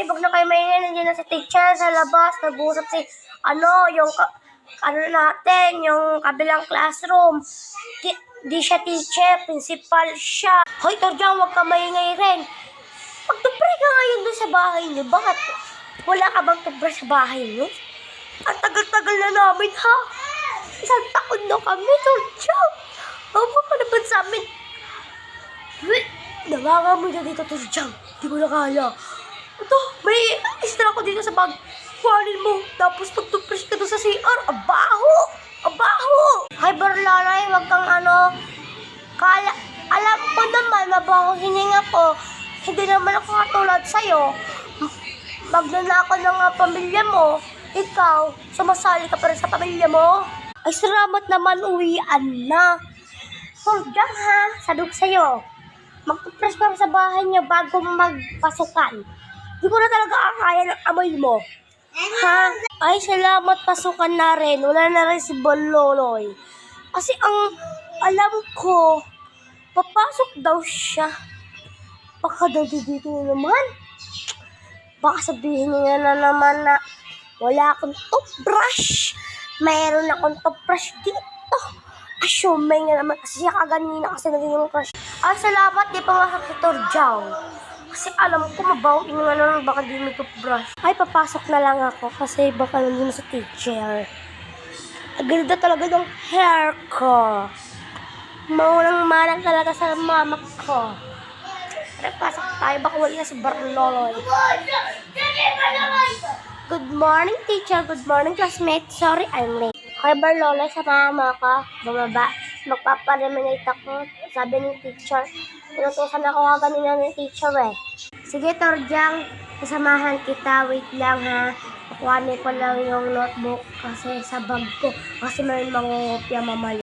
Huwag na kayo maingay. Nandiyan na si teacher sa labas. Nag-uusap si, yung kabilang classroom. Di siya teacher, principal siya. Hoy, Torjang, huwag ka maingay rin. Magtupre ka ngayon doon sa bahay niyo. Bakit? Wala ka bang tupre sa bahay niyo? Ang tagal-tagal na namin, ha? Isang taon na kami, Torjang. Huwag ka naman sa amin. Nangangamoy na dito, Torjang. Di ko na kaya. Ito, may extra ko dito sa bag. Kuhanin mo. Tapos pagtupres ka doon sa CR. Abaho! Abaho! Hi, Barlaray. Huwag kang alam ko naman, mabaho hininga ko. Hindi naman ako katulad sa'yo. Magnanakaw ng pamilya mo. Ikaw, sumasali ka pa rin sa pamilya mo. Ay, salamat naman, uwian na. Torjang, ha? Sabi ko sa'yo. Magtupres ka sa bahay niyo bago magpasukan. Di ko na talaga akaya ng amoy mo. Ha? Ay, salamat, pasukan na rin. Wala na rin si Bololoy. Kasi ang alam ko, papasok daw siya. Baka daw dito naman. Baka sabihin niya na naman na wala akong toothbrush. Mayroon akong toothbrush dito. Assuming na naman kasi siya kaganina kasi naging yung crush. Ay, salamat, di pumasok si Torjang. Kasi alam ko mabawin nga naman baka di may toothbrush. Ay, papasok na lang ako kasi baka nandun sa teacher. Ang ganda talaga ng hair ko. Maunang-manang talaga sa mama ko. Tara, pasok tayo. Baka wala na si Barloloy. Good morning, teacher. Good morning, classmate. Sorry, I'm late. Hi, Barloloy. Sa mama ka. Bumaba. Magpapalaminate ako. Sabi ni teacher. Tinutusan ako kanina ng teacher eh. Sige, Torjang. Kasamahan kita. Wait lang ha. Kukuhanin ko lang yung notebook kasi sa bag ko. Kasi may mangungopya mamaya.